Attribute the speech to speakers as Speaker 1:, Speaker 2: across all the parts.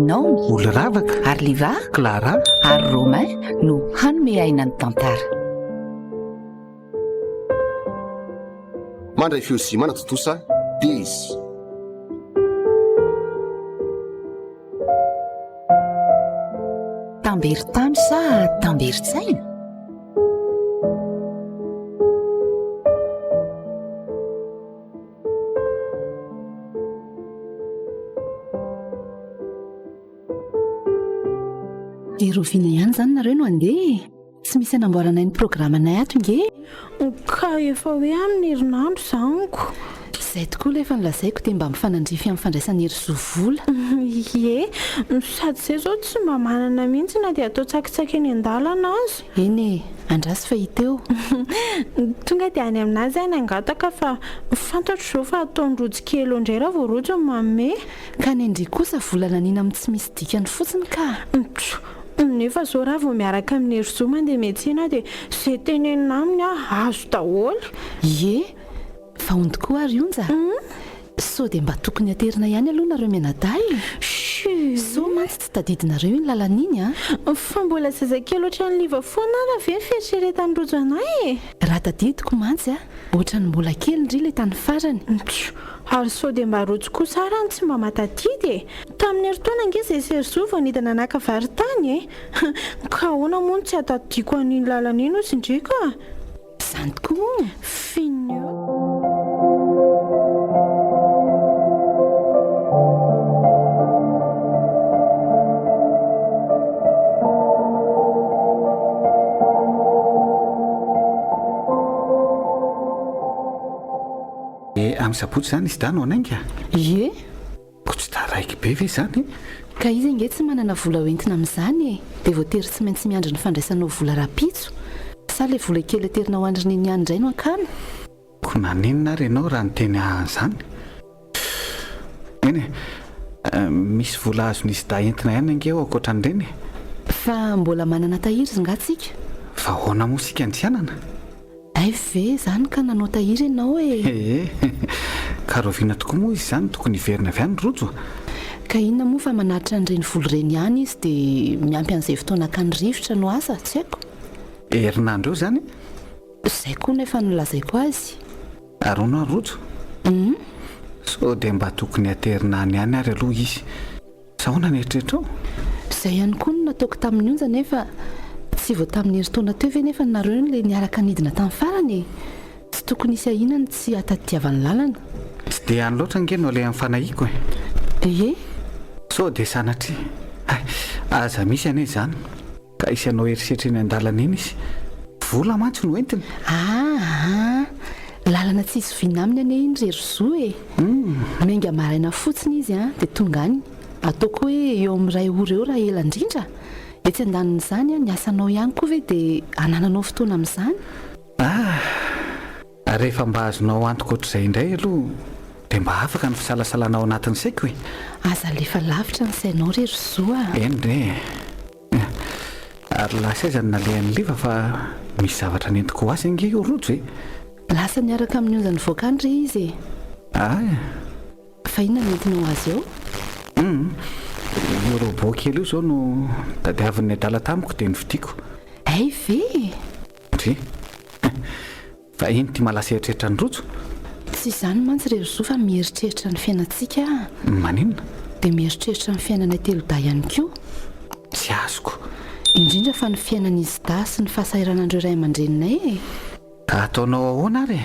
Speaker 1: Naomi,
Speaker 2: olo-ravaka,
Speaker 1: ary liva,
Speaker 2: Clara,
Speaker 1: ary Romain no hanome aina ny tantara.
Speaker 3: Mandray fiozimana totosa dia izy.
Speaker 1: Tamberitany sa tamberintsaina? Rovina ihany izany nareo no andeha, tsy misy anamboaranay ny programanay ato nge.
Speaker 4: Ka efa hoe amin'ny herinandro izaniko.
Speaker 1: Izay tokoa lefa nilazaiko dia mba mifanandrify amin'ny fandraisana hery zovola.
Speaker 4: Ie, sady izay izao tsy mba manana mihitsy na dia atao tsakitsaky eny an-dalana azy.
Speaker 1: Eny andrasy fahiteo.
Speaker 4: Tonga dia any aminazy any angataka fa fantatro izao fa ataon-drojy kely indray raha vao rojo ny manome.
Speaker 1: Ka ny Andry kosa volana nina amin'ny tsy misy dikany fotsiny ka.
Speaker 4: Nefa zao raha vao miaraka amin'ny hery zo mandeha miantsena dia izay tenenina aminy azo daholo.
Speaker 1: Ie, fa ondy koa ary onja. So dia mba tokony aterina ihany aloha nareo mianadahy. So mantsy tsy tadidinareo iny lalan'iny
Speaker 4: fa mbola zazakely ohatran'ny liva foana raha ve fieritreretany rojo anay.
Speaker 1: Raha tadidiko mantsy ohatran'ny mbola kely indri ilay tany farany.
Speaker 4: Ary sao dia mba rojo koa sara ny tsy mba matadidy. Tamin'ny heritaona ange izay seryzo vao nidina naka varitany ka ahoana moa tsy atadiko an'iny lalan'iny ozy indrika.
Speaker 1: Izany tokoa
Speaker 4: finio.
Speaker 2: Amin'ny sabotsy izany izy dano anainga.
Speaker 1: Ie,
Speaker 2: Ko tsy da raiky be ve izany?
Speaker 1: ka izy ange tsy manana vola hoentina amin'izany dia voatery tsy maintsy miandry ny fandraisanao vola rapitso. Sa le vola kely aterinao andriny ny andray no akano.
Speaker 2: Ko nanenina ary ianao raha ny teny an'izany. Eny misy vola azon'izy da entina ihany ange ao ankoatran'ireny.
Speaker 1: Fa mbola manana tahiry ngatsika.
Speaker 2: Fa ahoana moa sika andrianana?
Speaker 1: Ay ve izany ka nanao tahiry ianao
Speaker 2: Ka rovina tokoa moa izy izany tokony hiverina avy any rojo.
Speaker 1: Ka inona moa fa manaritra an'ireny volo ireny ihany izy dia miampy an'izay fotoana akany rivotra no asa, tsy haiko.
Speaker 2: Herinandro eo izany?
Speaker 1: Izay koa nefa nolazaiko azy.
Speaker 2: Aroana rojo? So dia mba tokony aterina any ihany ary aloha izy. Sa ahoana ny eritreritrao?
Speaker 1: Izay ihany koa no nataoko tamin'ny onja nefa tsy vao tamin'ny heritaona teo ve nefa nareo ilay niaraka nidina tamin'ny farany. Tsy tokony isy ahinany tsy atadidiavany lalana.
Speaker 2: Tsy dia any loatra ange no ilay amin'ny fanahiako
Speaker 1: Ie,
Speaker 2: so dia sanatria aza misy ane izany ka isy anao erisetra eny an-dalana iny izy vola mantsy no entina.
Speaker 1: Lalana tsy izoviana aminy ane iny rery zo menga maraina fotsiny izy dia tonga any. Ataoko hoe eo amin'ny ray ora eo raha ela indrindra. Etsy andanin'izany ny asanao ihany koa ve dia anananao fotoana amin'izany.
Speaker 2: Rehefa mba azonao antoka ohatr'izay indray aloha dia mba afaka ny fisalasalanao anatin'ny saiko
Speaker 1: Aza lefa lavitra ny sainao rery zo
Speaker 2: Eny re. Ary lasa aizany nalehan'ny liva fa misy zavatra nentiko ho azy ange io rojo
Speaker 1: Lasa niaraka amin'ny onjany voakany re izy Fa inona nentina ho azy eo?
Speaker 2: Io robot kely io izao no tadiavin'ny adala tamiko dia nividiako.
Speaker 1: Ay ve?
Speaker 2: Ndry fa iny tia malasa eritreritra ny rojo.
Speaker 1: Tsy izany mantsy rery zo fa mieritreritra ny fiainantsika.
Speaker 2: Maninona?
Speaker 1: Dia mieritreritra ny fiainana telo da ihany koa.
Speaker 2: Tsy azoko.
Speaker 1: Indrindra fa ny fiainan'izy da sy ny fahasahiranandreo ray aman-dreninay
Speaker 2: Ka ataonao ahoana ary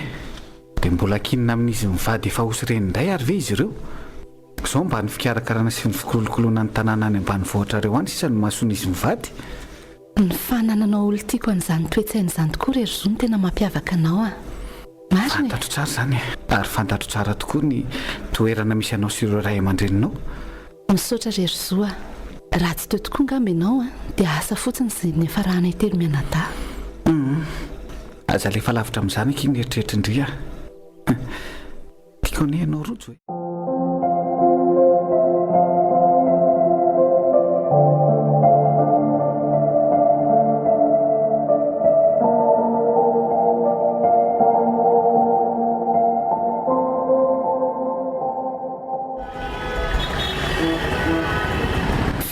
Speaker 2: dia mbola kinina amin'izy mivady efa osy ireny indray ary ve izy ireo? Izao mba ny fikarakarana sy ny fikolokoloana ny tanàna any ambanivohitra ireo any sisa no mahasoan'izy mivady.
Speaker 1: Ny fanananao olo tiako an'izany toetsain'izany tokoa rery zo no tena mampiavaka anao Marina.
Speaker 2: Fantatro tsara izany ary fantatro tsara tokoa ny toerana misy anao sy ireo ray aman-dreninao.
Speaker 1: Misaotra rery zo raha tsy teo tokoa ngamby ianao dia asa fotsiny izay ny afarahanay telo mianadahy.
Speaker 2: Aza lefa lavitra amin'izany ky ny eritreritra indria. Tiako ane ianao rojo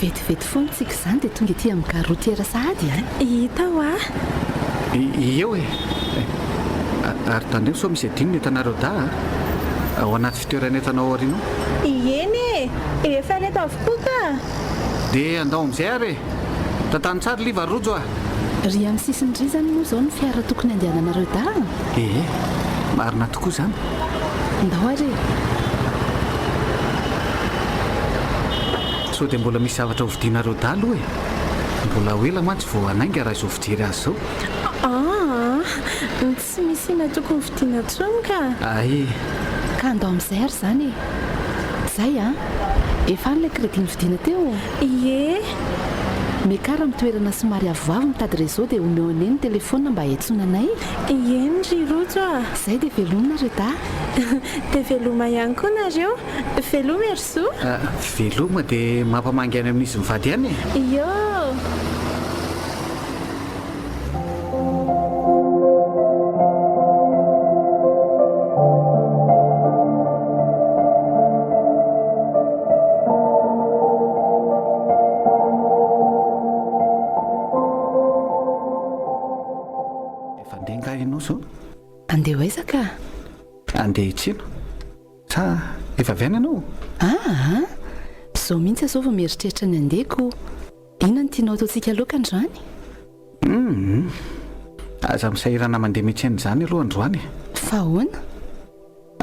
Speaker 1: vetivety foana tsika izany dia tonga ety amin'ny garotiera sahady a
Speaker 4: hita ho a
Speaker 2: eo e ary tandreo so misy adinony etanareo da ao anaty fitoerana etanao arino
Speaker 4: eny e efa reto avokoa ka
Speaker 2: dia andao amin'izay ary tantany tsara liva rojo a
Speaker 1: ry amin'ny sisiny ry zany moa izao ny fiara tokony andehananareo da
Speaker 2: marina tokoa izany
Speaker 1: ndao ary
Speaker 2: so dia mbola misy zavatra hovidianareo da aloha e mbola hoela mantsy vao anainga raha izao fijery azy zao
Speaker 4: tsy misy ina tokony vidiana tsony ka
Speaker 1: ka andao amin'izay ary izany e izay a efa an'ilay crédit nividiana teo mikara mitoerana somary avoavo mitady réseau dia omeo aneny telefona mba hiantsonanay
Speaker 4: eny ry rojo a
Speaker 1: izay dia velomina nareo da
Speaker 4: dia veloma ihany koa nareo veloma erso
Speaker 2: veloma dia mampamangy any amin'izy mivady ihany
Speaker 4: e
Speaker 1: andeha hoaizaka
Speaker 2: andeha itsino sa efa avy any ianao
Speaker 1: izao mihitsy azao vao mieritreritra ny andehako inona ny tianao ataontsika aloha androany
Speaker 2: aza misahirana mandeha mihitsy an'izany aloha androany
Speaker 1: fa hoana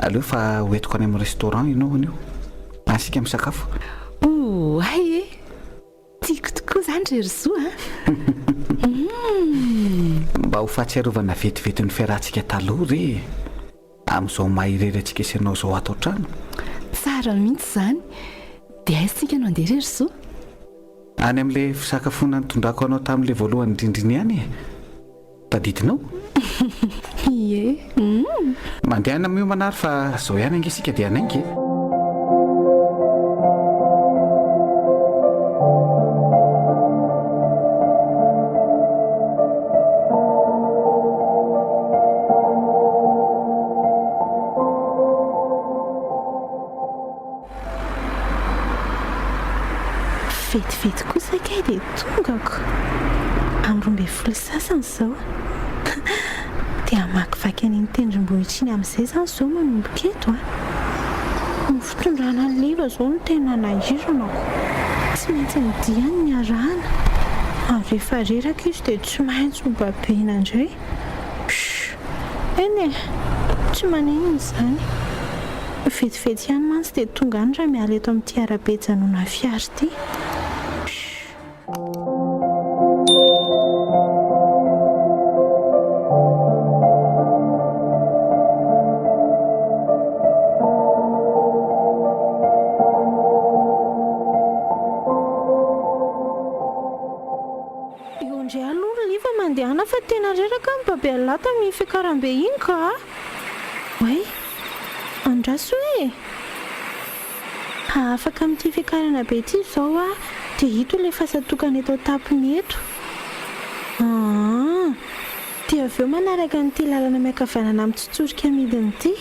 Speaker 2: aleo fa hoentiko any amin'ny restaurant ianao anio asika misakafo
Speaker 1: ay e tiako tokoa izany reryzoa
Speaker 2: mba ho fahatsiarovana vetivety ny fiarahantsika taloha re amin'izao mahirery antsika isanao izao ato trano
Speaker 1: tsara mihitsy izany dia aizitsika no andeha reryzo
Speaker 2: any amin'ilay fisakafoana nitondrako anao tamin'ilay voalohany indrindriny ihany tadidinao mandeha any amin'io manary fa izao ihany ange isika dia anaingy
Speaker 4: vetivety kosa kay dia tongako am'roambe folo sasany izao dia amakivaky any nytendrombohitra iny amin'izay izany izao manomboka eto ny fitondrana liva izao no tena nahiranako tsy maintsy midihany ny arahana ary rehefa reraka izy dia tsy maintsy mibabena indray eny tsy maninona izany vetivety ihany mantsy dia tonga any raha miala eto amin'ity arabe janona fiara ity ndray aloha liva mandehana fa tena reraka mibabe alata amin'ny fiakarambe iny ka way andraso hoe afaka amin'ity fiakarana be ity izao dia hito ilay fasatokana eto tapony eto dia avy eo manaraka nyity lalana miakavanana amin'ny tsotsorika midiny ity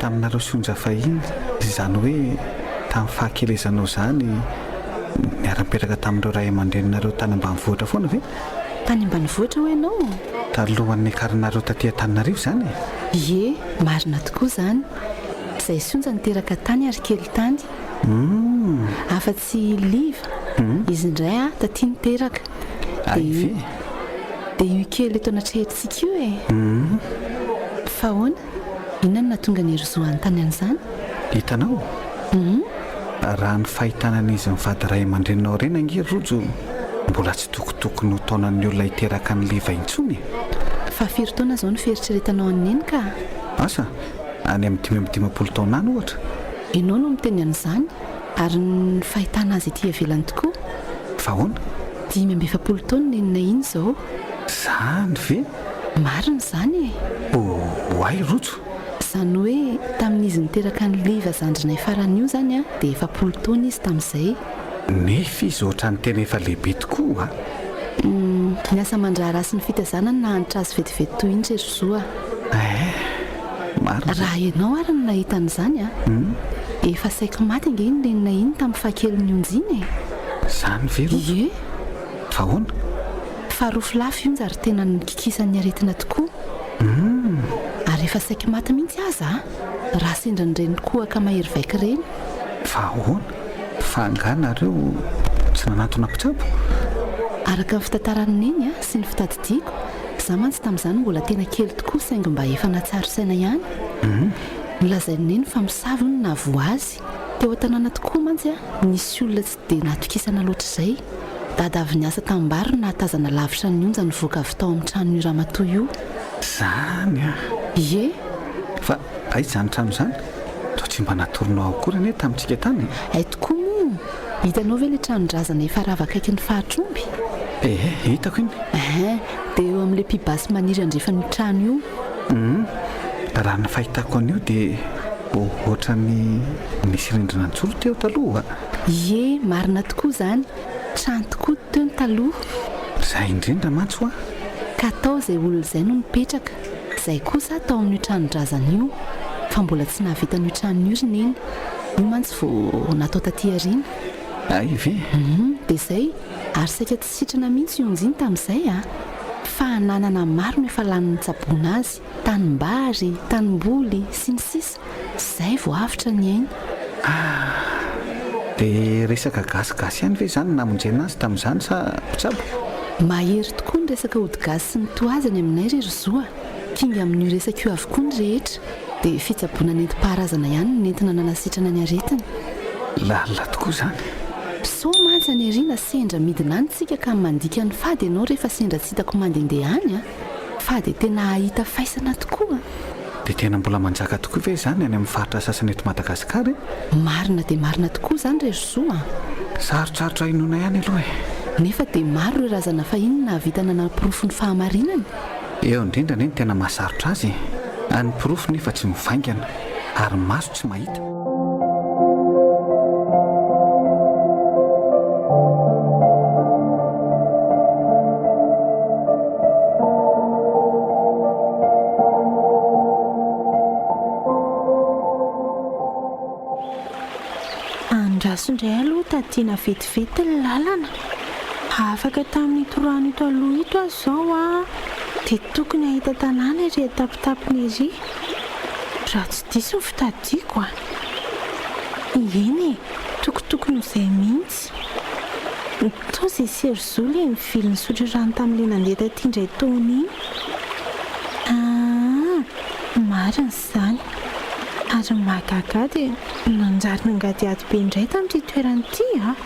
Speaker 2: taminareo sonja fahiny izany hoe tamin'ny fahakelezanao izany niara-mipetraka tamin'ireo ray aman-dreninareo tany ambanivohitra foana ve
Speaker 1: tany ambanivohitra ho ianao
Speaker 2: talohan'ny akarinareo taty an-taninarivo izany
Speaker 1: marina tokoa izany izay sonja niteraka tany ary kely tany afa-tsy liva izy indray taty niteraka dia io kely eto anatrehetritsika io fa hoana inona no natonga ny erozoan'ny tany an'izany
Speaker 2: hitanao raha ny fahitanan'izy mivady ray aman-dreninao reny ange rojo mbola tsy tokotokony ho taonan'ny olona hiteraka ny liva intsony
Speaker 1: fa firy taona izao no fieritreretanao an'eny ka
Speaker 2: asa any amin'ny 5 taona any ohatra
Speaker 1: ianao no miteny an'izany ary ny fahitana azy ety avelany tokoa
Speaker 2: fa hoana
Speaker 1: 5 taona nenina iny izao
Speaker 2: izany ve
Speaker 1: marina izany
Speaker 2: oay rojo
Speaker 1: Izany hoe tamin'izy niteraka ny liva zandrinay faran'io zany a dia 7 taona izy tamin'izay.
Speaker 2: Nefa izy ohatra ny tena efa lehibe tokoa
Speaker 1: Ny asa mandrara sy ny fitazanany nahanitra azy vetivety toy iny ry Zoa.
Speaker 2: Marina.
Speaker 1: Raha ianao ary ny nahita an'izany a efa saiko maty ange iny lenina iny tamin'ny fahakeliny onjiny e.
Speaker 2: Zany vero?
Speaker 1: Ie,
Speaker 2: Fa hoana?
Speaker 1: faharofo lafo io ary tena nikikisan'ny aretina tokoa. Ary efa saiko maty mihitsy aza raha sendra ny reny kohaka mahery vaika ireny.
Speaker 2: Fa hoana? Fa anganareo tsy nanatona mpitsabo?
Speaker 1: Araka ny fitantarany eny a sy ny fitadidiako, za mantsy tamin'izany mbola tena kely tokoa saingy mba efa natsaro-saina ihany. Nolazainy eny fa misavo ny nahavo azy. Teo an-tanàna tokoa mantsy a nisy olona tsy dia natokisana loatr'izay. Dada avy niasa tambary nahatazana lavitra ny onja nivoaka avy tao amin'ny trano io ramatoa io.
Speaker 2: Zany a.
Speaker 1: Ie,
Speaker 2: Fa aiza zany trano zany? Toa tsy mba natoronao akory anie tamintsika tany?
Speaker 1: ay tokoa moa. Hitanao ve ilay tranondrazana efa rava akaiky ny fahatromby?
Speaker 2: Hitako iny.
Speaker 1: Dia eo amin'ilay mpibasy maniry andrefan'ny trano io.
Speaker 2: Raha ny fahitako an'io dia ohatra ny misy rindrinantsoro teo taloha.
Speaker 1: Ie, marina tokoa izany. Trano tokoa teo ny taloha.
Speaker 2: Izay indrindra mantsy hoa.
Speaker 1: Ka tao izay olona izay no nipetraka. Izay kosa tao amin'io tranondrazana io. Fa mbola tsy nahavitan'io trano io ry neny. Io mantsy vao natao taty aoriana.
Speaker 2: Ay ve?
Speaker 1: Dia izay ary saika tsy sitrana mihitsy io onjiny tamin'izay a. Fa nanana maro no efa lany nitsaboana azy. Tanimbary, tanimboly sy ny sisa. Izay vao avitra ny ainy.
Speaker 2: Dia resaka gasigasy ihany ve zany namonjena azy tamin'izany sa mpitsabo?
Speaker 1: Mahery tokoa ny resaka odigasy sy ny toazany aminay ry Zoa. Kinga amin'io resaka io avokoa ny rehetra. Dia fitsaboana nentim-paharazana ihany no nentina nanasitrana ny aretina.
Speaker 2: Lalina tokoa zany.
Speaker 1: So mantsy any ariana sendra midina any tsika ka mandika ny fady ianao rehefa sendra tsy hitako mandehandeha any a. Fady tena ahita faisana tokoa.
Speaker 2: Dia tena mbola manjaka tokoa ve zany any amin'ny faritra sasany eto Madagasikara?
Speaker 1: Marina dia marina tokoa izany ry Zoa.
Speaker 2: Sarotsarotra inona ihany aloha
Speaker 1: Nefa dia maro ireo razana fahiny nahavita nanapirofo ny fahamarinana.
Speaker 2: Eo indrindra ny tena mahasarotra azy. Any pirofo nefa tsy mivaingana ary maso tsy mahita.
Speaker 4: Andraso indray aloha tadiana vetivety ny lalana. Afaka tamin'ny torano ito aloha ito azy izao a dia tokony ahita tanàna iry tapitapiny iry. Raha tsy diso ny fitadiako a. Eny e, tokotokony izay mihitsy. Toa izay serozola e mivily ny sotro rano tamin'ilay nandeha taty indray taona iny. Marina izany. Ary mahagaga dia nanjary nangady ady be indray tamin'ity toerana ity a.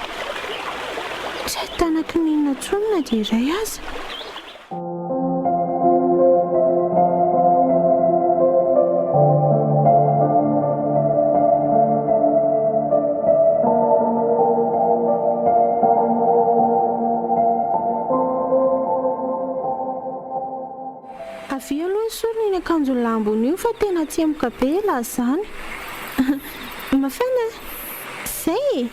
Speaker 4: Tsy ahitanaky n'inona intsony na dia iray aza. Avy aloha ny sorona iny akanjo lambony io fa tena tsemoka be lahy izany. Mafana izay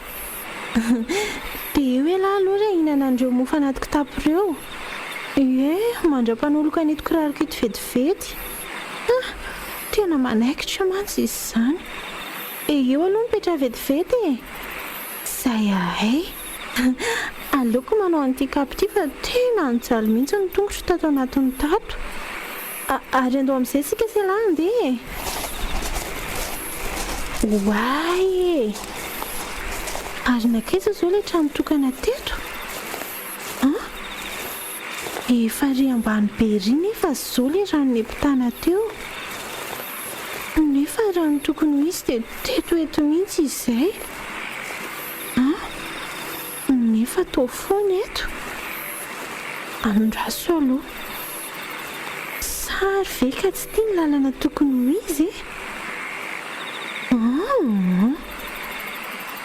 Speaker 4: dia hoe lahy aloha re hihinana an'ireo mofo anaty kitapo ireo. Mandra-panoloka an'ito kiraroko ito vetivety. Tena manaikitra mantsy izy izany. Eo aloha mipetra vetivety e. Izay ahay. Aleoko manao an'ity kapo ity fa tena nijaly mihitsy ny tongotra tato anatin'ny tato. Ary andao amin'izay sika se lahy andeha. Oay e. Ary nakaiza izao ilay trano tokana teto? Efa ry ambany be ry nefa izao ilay rano nepitana teo. Nefa rano tokony ho izy dia teto eto mihitsy izay. Nefa tao foana eto. Andraso aloha. Sary ve ka tsy tia ny lalana tokony ho izy e?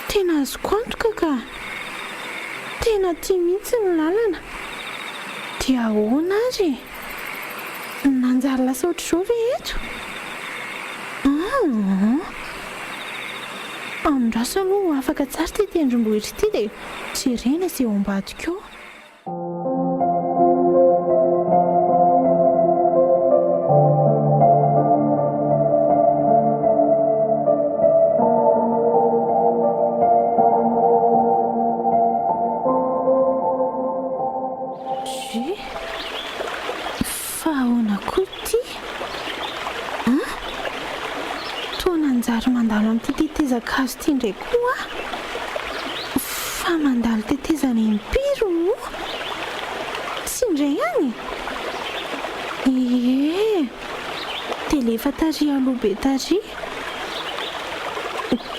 Speaker 4: Tena azoko antoka ka. Tena tia mihitsy ny lalana. Dia ahoana ary? Nanjary lasa ohatr'izao ve eto? Andraso aloha afaka tsara ty tendrombohitra ity dia jerena izay ao ambadika ao. Fa ahoana koa ity? Toa nanjary mandalo amin'ity tetezan-kazo ity indray koa. Fa mandalo tetezana impiry moa? Tsy indray ihany? Telefa taria aloha be taria.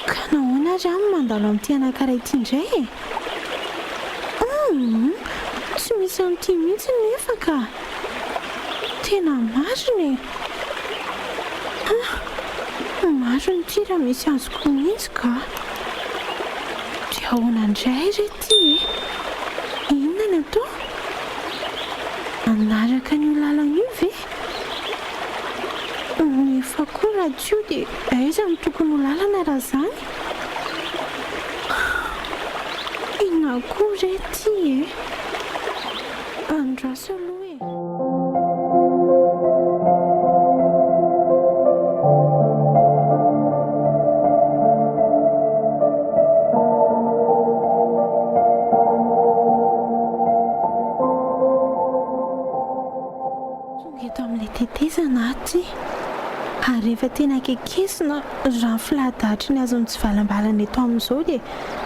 Speaker 4: Ka nahoana ary aminy mandalo amin'ity anankiray ity indray? Tsy misy amin'ity mihitsy nefa ka. Tena marina e. Marina ity raha misy azoko mihitsy ka. Dia ahoana indray ry ity e? Inona ny atao? Anaraka ny lalana io ve? Nefa koa radio dia aiza no tokony ho lalana raha izany? Inona koa ry ity e? Andraso aloha e. Eto amin'ilay tetezana aty ary rehefa tena kekesina raha filadatry ny azony tsy valambalana eto amin'izao dia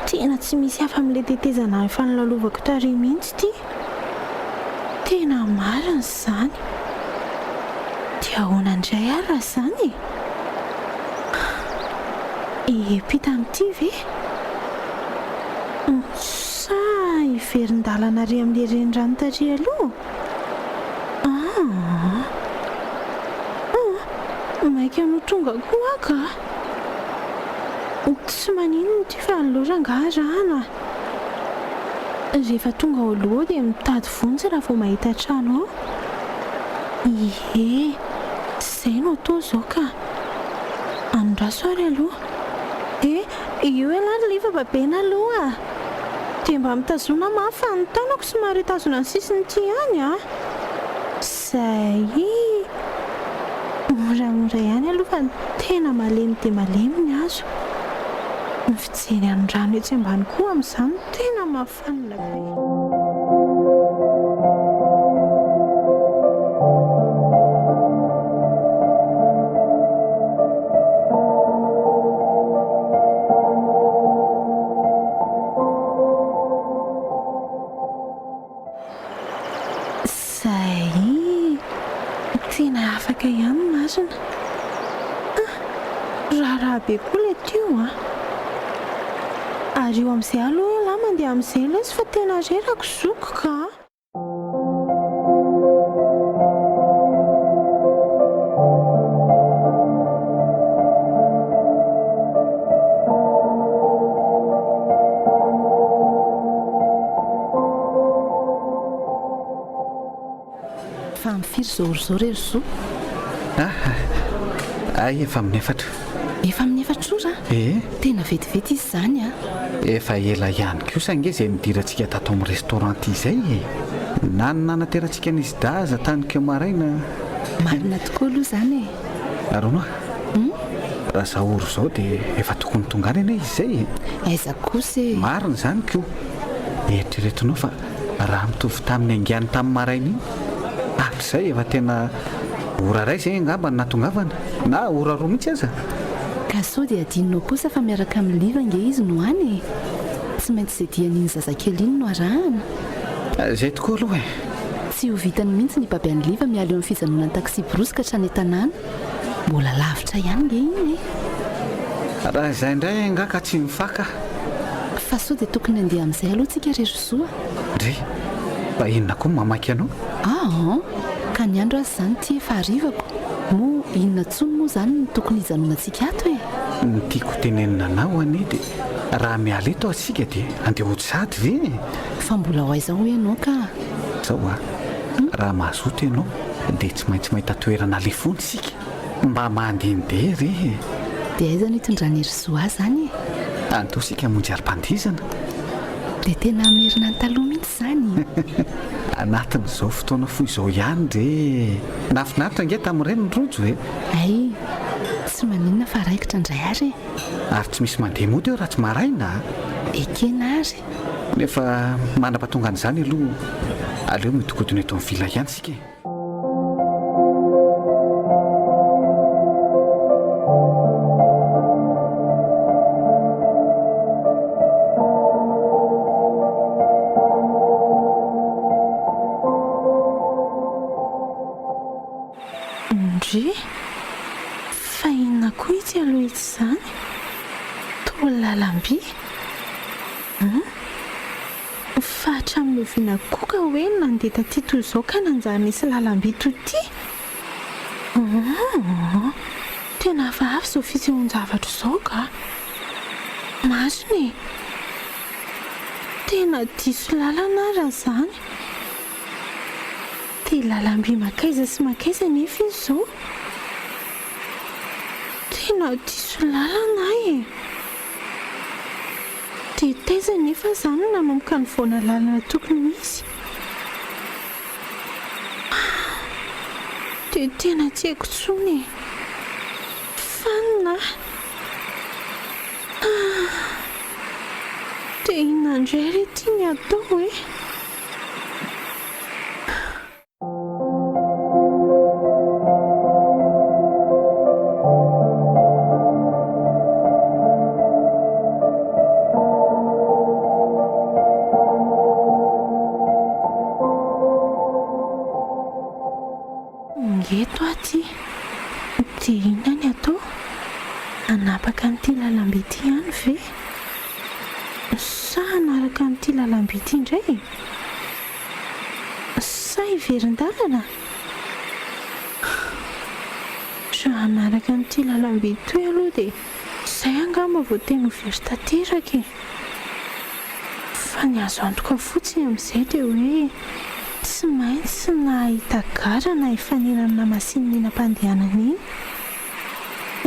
Speaker 4: tena tsy misy hafa amin'ilay tetezana efa nolalovako tarehy mihitsy ity. Tena marina izany. Dia ahoana indray ary raha izany? Pita amin'ity ve? Sa iverin-dalana ary amin'ilay renirano tarehy aloha? Maika no tonga koa ka. Tsy maninona ity fa lorangahana. Rehefa tonga ao aloha dia mitady vonjy raha vao mahita trano ao. Izay no atao izao ka. Andraso ary aloha. Io alary liva babena aloha. Dia mba mitazona mafy ny tanako somary tazona ny sisiny ity ihany Izay moramora ihany aloha fa tena malemy dia malemy ny azo. Ny fijery any rano etsy ambany koa amin'izany tena mahafanina be. Tena afaka ihany marina. Raha be koa ilay teo ary io amin'izay aloha lahy mandeha amin'izay lesy fa tena rerako zoko ka.
Speaker 1: Fa mifiry zao rery zo.
Speaker 2: Efa amin'ny efatra.
Speaker 1: Efa amin'ny efatra ora? Tena vetivety izy izany
Speaker 2: Efa ela ihany kosa nge izay nidirantsika tato amin'ny restaurant izay nanaterantsika nisy daza tany keo maraina.
Speaker 1: Marina tokoa aloha izany
Speaker 2: Arono raha zahoro izao dia efa tokony tongany ane izy izay
Speaker 1: aiza kosa
Speaker 2: marina izany koa. Eritreretinao fa raha mitovy tamin'ny angany tamin'ny maraina iny izay efa tena ora ray izay angamba ny natongavana na ora roa mihitsy aza.
Speaker 1: Ka sao dia adinonao kosa fa miaraka amin'ny liva nge izy no any tsy maintsy izay dian'iny zazakely iny no arahana.
Speaker 2: Izay tokoa aloha
Speaker 1: tsy ho vitany mihitsy ny baby any liva miala eo amin'ny fijanonany taxi brosika hatrany tanàna. Mbola lavitra ihany nge iny
Speaker 2: raha izay indray anga ka tsy mifaka.
Speaker 1: Fa sao dia tokony andeha amin'izay aloha tsika rery soa.
Speaker 2: Ndry fa inona koa mamaky anao?
Speaker 1: Ka ny andro azy izany ty efa arivako. Moa inona tsony moa izany ny tokony hijanonantsika ato
Speaker 2: ny tiako tenenina anao anie dia raha miala eto asika dia andeha hojady ve?
Speaker 1: Fa mbola ho aiza ho ianao ka?
Speaker 2: Zao raha mahazoto ianao dia tsy maintsy mahita toerana alefony sika mba mandehandeha re.
Speaker 1: dia aiza no hitondrany hery zoa zany
Speaker 2: Antosika monjy ary-pandizana
Speaker 1: dia tena merina ny taloha mihitsy zany
Speaker 2: anatin'izao fotoana foy izao ihany dre nafinaritra nge tamin'ireny ny rojo e
Speaker 1: ay tsy maninona fa raikitra indray ary
Speaker 2: ary tsy misy mandeha moa teo raha tsy maraina
Speaker 1: ekena ary
Speaker 2: nefa manam-pahatonga an'izany aloha aleo mitokodina eto amin'ny vila ihany sika
Speaker 4: Andry fa inona koa itsy aloha itsy izany toa lalamby fa hatramin'ny oviana koka hoe nandeha taty toy izao ka nanjary nisy lalamby toty tena hafahafa izao fisehoan-javatra izao ka marina e tena diso lalana raha izany dia lalamby makaiza sy makaiza nefa izy izao tena diso lalana e dia taiza nefa izany nanomboka ny voana lalana tokony misy dia tena tsy haiko tsony e fanina dia inona indray ry tiany atao e eto aty dia inona ny atao anapaka n'ity lalamby ity ihany ve sa anaraka n'ity lalamby ity indray sa hiverin-dalana raha anaraka n'ity lalamby ity aloha dia izay angamba vao tena ho very tanteraka e fa ny azo antoka fotsiny amin'izay dia hoe tsy maintsy nahita garana hifanenana na masinina-pandehanana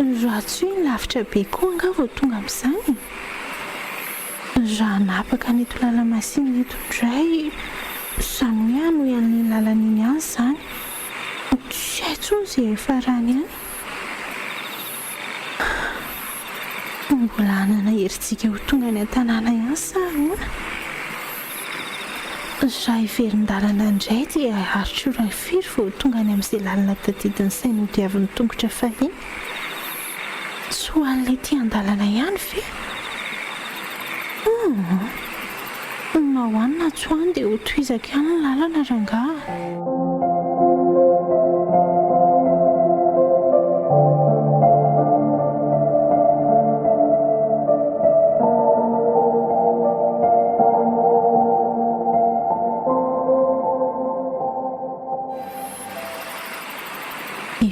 Speaker 4: iny raha tsy hoe lavitra be koa anga vao tonga amin'izany raha napaka neto lalamasinina eto indray izany hoe anohy an'iny lalana iny ihany izany tsy hay tsony izay efa rany ihany mbola hanana herintsika ho tonga ny an-tanàna ihany sa ahoana raha hiverin-dalana indray dia haritro raha firy vao tonga any amin'izay lalana tadidiny saina ho diavin'ny tongotra fahiny tsy ho an'ilay tia an-dalana ihany ve na hoanina tsy hoany dia ho tohizaka ihany ny lalana rangaha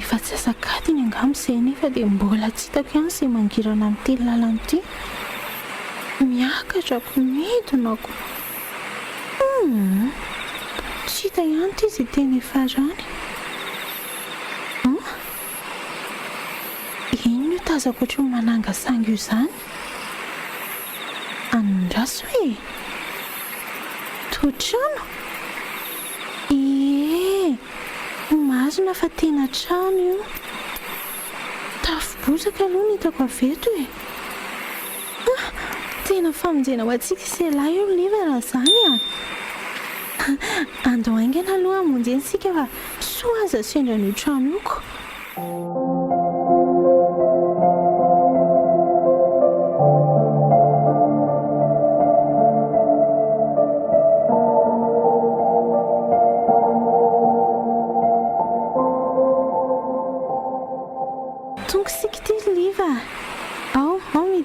Speaker 4: efa tsy asakadiny angamizay nefa dia mbola tsy hitako ihany izay mangirana amin'ny telo lalana ity miakatra ko midinako tsy hita ihany ity izay tena efa rany ino io tazako ohatry ny manangasanga io izany anondrasy hoe totrano marina fa tena trano io tafo-bozaka aloha ny hitako aveto e tena famonjena ho antsika izay lahy io liva raha izany andao aingana aloha amonjensika fa soa aza sendra n'io trano ioko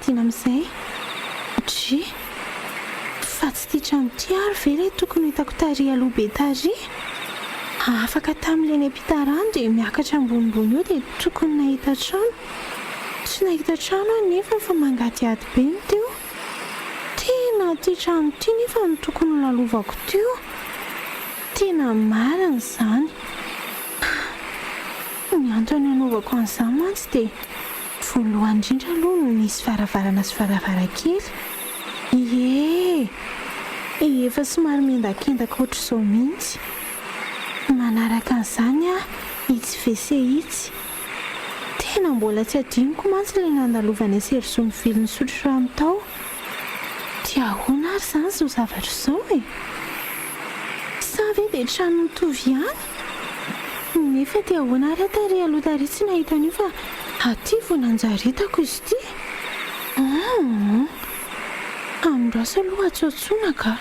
Speaker 4: midina amin'izay dry fa tsy tia trano ty ary ve ilay tokony hitako tary aloha be tary afaka tamin'ilay ny ampitarano dia miakatra ambonimbony eo dia tokony nahita trano tsy nahita trano aho nefa fa mangatiady be ny teo tena tia trano ty nefa ny tokony lalovako teo tena marina izany ny antony anaovako an'izany mantsy dia voalohany indrindra aloha no nisy varavarana sy varavarakely. Efa somary mendakendaka ohatr'izao mihitsy. Manaraka an'izany itsy vese itsy. Tena mbola tsy adinoko mantsy ilay nandalovana seroso ny vilony sotro rano tao. Tiahoana ary izany izao zavatra izao e. Sa ve dia trano mitovy ihany? Nefa tiahoana ary atary aloha tary tsy nahita an'io fa aty vao nanjaritako izy ity. Andraso aloha atsoatsona ka.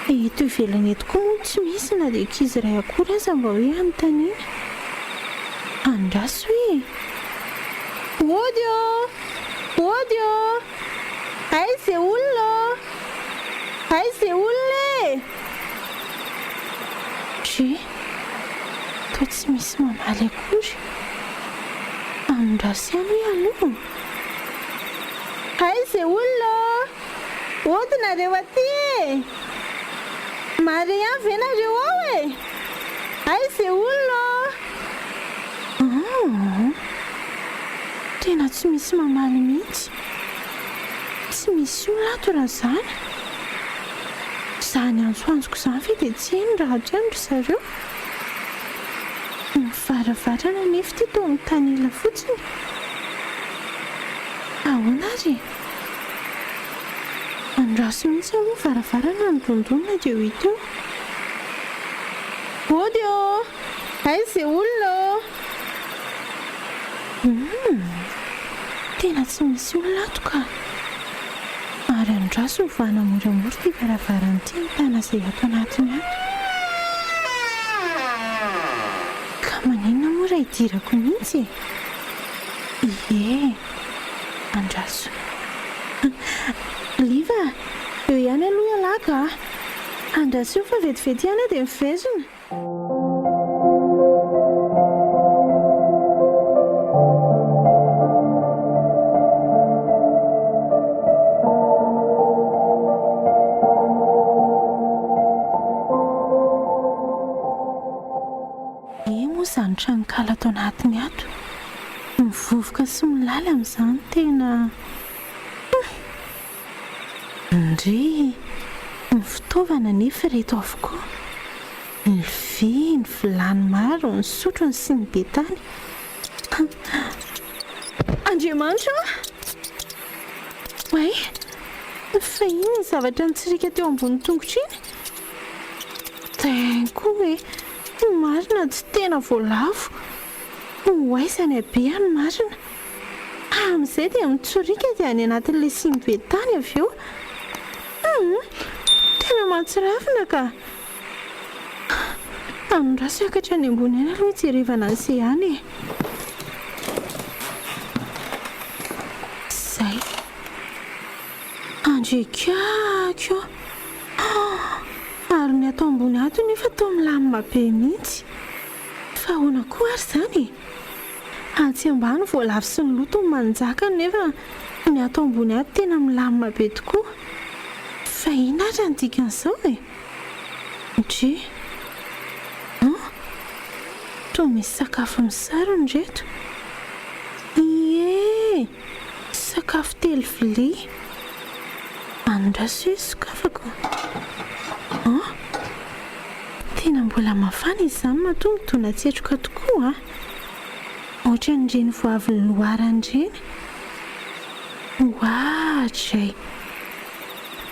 Speaker 4: Eto ivelany eto koa moa tsy misy na dia ankizy iray akory aza mba hoe anontaniana. Andraso hoe Odio! Aiza olona e? Toa tsy misy mamaly akory. Andraso ihany hoe aloha. Aiza olona? Odinareo aty e! Mare ihany ve nareo ao e? Aiza olona? Tena tsy misy mamaly mihitsy. Tsy misy olona ato raha izany. Izany antsoanjoko izany ve dia tsy eny raha tiandry zareo. Mivaravarana nefa ity toa amin'ny tanila fotsiny. Ahoana ary? Andraso mihitsy aloha varavarana ny dondonina dia ho hita eo. Odio! Aiza olona? Tena tsy misy olona ato ka. Ary andraso ho vanamoramora ity varavarana ity mitana izay ato anatiny ato. Ka maninona moa raha hidirako mihitsy e? Andraso. Liva, eo ihany aloha ialahy ka. Andraso io fa vetivety ihany dia mivezona. Izany tranokala ato anatiny ato. Mivovoka sy milaly amin'izany tena. Andry, ny fitaovana nefa reto avokoa. Ny vy, ny vilany maro, ny sotro, ny sy ny betany. Andriamanitra! Way, fa iny ny zavatra mitsirika teo ambony tongotra iny? Tenko hoe marina tsy tena voalavo. Hoaizany abe any marina. Amin'izay dia mitsorika dia any anatin'ilay siny betany avy eo. Tena mahatsiravina ka. Andraso hiakatra any ambony any aloha hijerevana an'izay ihany e. Izay. Andriakako. Ary ny atao ambony ato nefa tao milamina be mihitsy. Fa ahoana koa ary izany? Atsy ambany voalavo sy ny loto ny manjaka nefa ny atao ambony ato tena milamina be tokoa. Fa ina ary ny dikan'izao e? Ndry? Toa misy sakafo misarona reto. Sakafo telo vilia. Andraso hoe sokafako. Tena mbola mafana izany matombontona tsetroka tokoa. Ohatran'ireny voavy loarany ireny. Dray.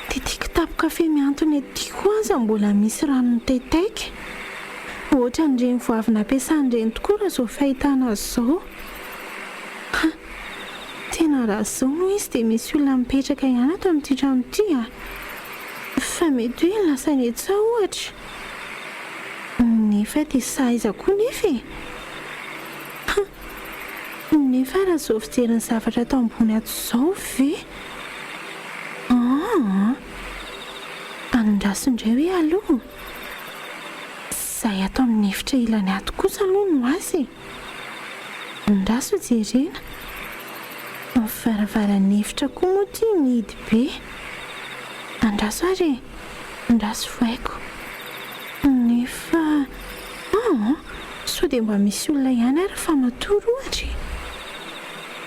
Speaker 4: Tiako tapo kafe miantony ety koa aza mbola misy rano mitaitaika. Ohatran'ireny voavy nampiasan'ireny tokoa raha izao fahitana azy izao. Tena raha izao no izy dia misy olona mipetraka ihany ato amin'ity trano ity. Fa mety hoe lasa ny etsa ohatra. Nefa dia saiza koa nefa e. Nefa raha izao fijery ny zavatra atao ambony ato izao ve? Andraso indray hoe aloha. Izay ato amin'ny efitra ilany ato kosa aloha no azy. Andraso jerena. Ny varavaran'ny efitra koa moa ity mihidy be. Andraso ary. Andraso vaiko. Nefa sao dia mba misy olona ihany ary fa matory ohatra.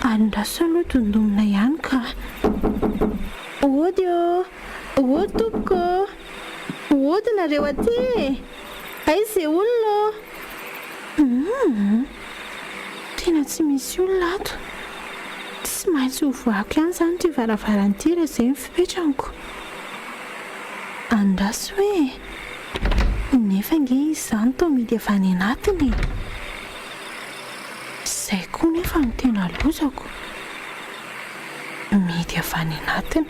Speaker 4: Andraso aloha tondomina ihany ka. Ody ô, ody tompoko, ody nareo aty, aiza olona? Tena tsy misy olona ato. Tsy maintsy hovoako ihany izany ty varavaranty raha izay mifipetrako. Andraso hoe, nefa nge izany tao midy avy any anatiny. Izay koa nefa no tena lozako. Midy avy any anatiny.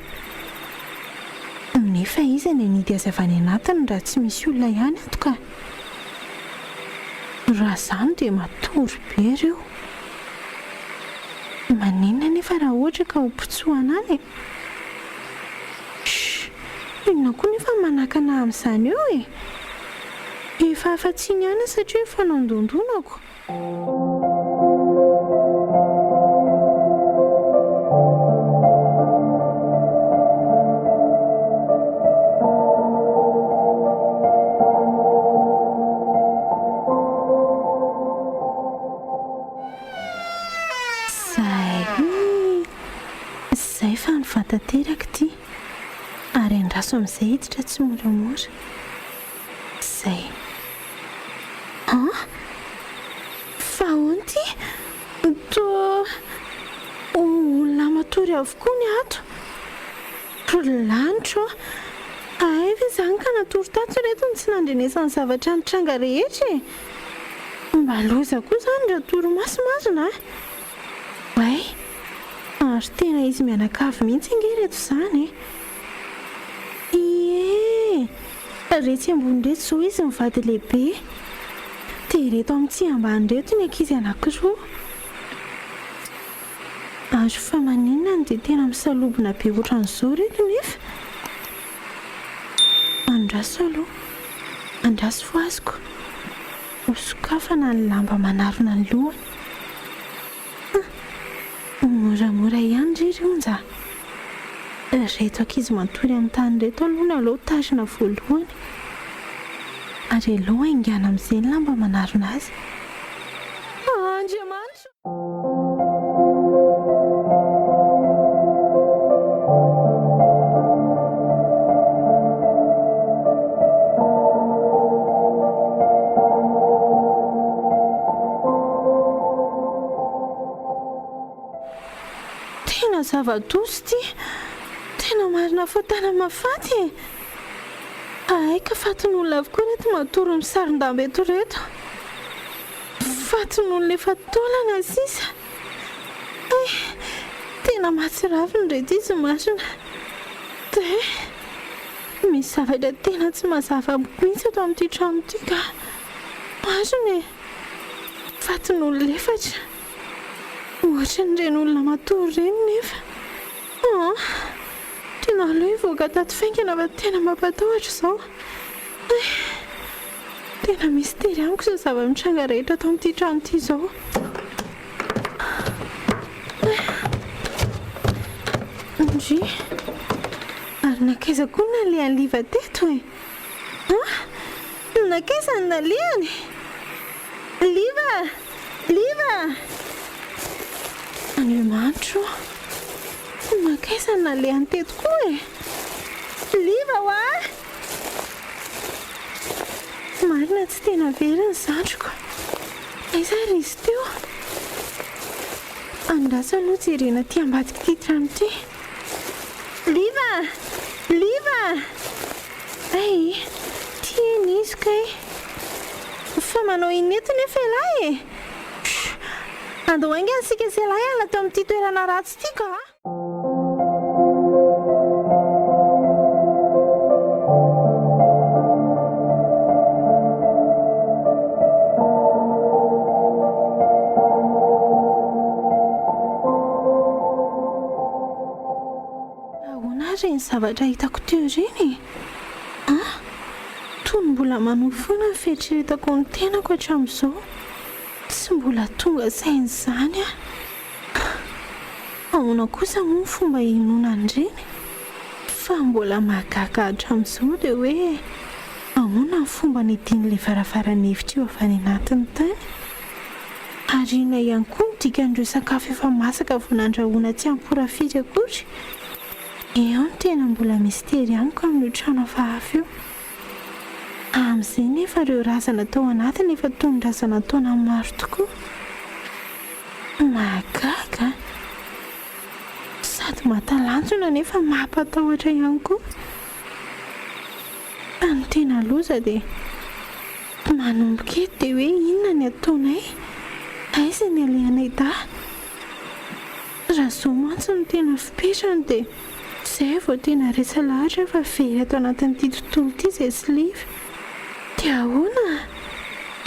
Speaker 4: Nefa izy ny nidy azy avy any anatiny raha tsy misy olona ihany ato ka. Raha izany dia matory be ireo. Maninona nefa raha ohatra ka ho pitsoana any? Inona koa nefa manakana amin'izany eo e? Efa afa-tsiny ihany satria efa nandondonako. Zay fa nifantateraka ty. Ary andraso amin'izay hiditra tsy moramora. Zay. Fa hono ty? Toa olona matory avokoa ny ato. Lanitro. Efa izany ka natory tato reto ny tsy nandrenesany zavatra nitranga rehetra e. Mba loza koa izany raha torimasomasona. Way, ary tena izy mianakavy mihitsy nge reto izany e. Retsy ambony reto izao izy mivady lehibe. Dia reto amin'ity ambany reto ny ankizy anankiroa. Azo fa maninona dia tena misalobona be ohatran'izao reto nefa. Andraso aloha, andraso voaziko. Hosokafana ny lamba manarona ny lohany. Moramora ihany ririonja. Reto ankizy matory amin'ny tany reto aloha ny aloha tazona voalohany. Ary aloha haingana amin'izay ny lamba manarona azy. Andriamanitra! Tena zava-doso ty. Tena marina fotana mafaty. Ka fatin'olona avokoa reto matory misaron-damba eto reto. Fatin'olona efa taolana sisa. Tena matsiraviny reto izy masina. Dia misy zavatra tena tsy mazava mihitsy ato amin'ity trano ity ka. Masina e. Fatin'olona efatra. Ohatra n'ireny olona matory ireny nefa. Tena aloha hivoaka tato faingana fa tena mampatahotra izao. Tena mistery amiko izao zava-mitranga rehetra ato amin'ity trano ity izao. Andry, ary nakaiza koa ny nalehan'ny liva teto e? Nakaiza ny nalehany? Liva! Liva! Andriamanitra, nakaiza ny nalehany teto koa e? Liva ho a! Marina tsy tena very ny zandriko. Aiza ry izy teo? Andraso aloha jerena ty ambadika ty trano ty. Liva! Liva! Tieny izy kay. Fa manao ineto nefa ilahy e. Andohainga ansika sy ilahy ala tao amin'ity toerana ratsy ity ka. Reny zavatra hitako teo ireny. Tony mbola manofona ny fieritreretako ny tenako hatramin'izao. Tsy mbola tonga sainy izany a. Ahoana kosa moa ny fomba hinonany ireny? Fa mbola mahagaga hatramin'izao dia hoe ahoana ny fomba nidian'ilay varavaran'efitra eo avy any anatiny tany? arina ihany koa midikandreo sakafo efa masaka vao nandrahoana tsy amporafiry akory. Eo ny tena mbola mistery aniko amin'io trano hafahafa io. Amin'izay nefa ireo razana tao anatiny efa tondrazana taona maro tokoa. Mahagaga sady mahatalanjona nefa mampatahotra ihany koa. Fa ny tena loza dia manomboka eto dia hoe inona ny ataonay? Aiza ny alehanay da? Raha zao mantsy no tena fipetrany dia izay vao tena resa lahatra fa very ato anatin'ity tontolo ity izay sy leva. Dia ahoana?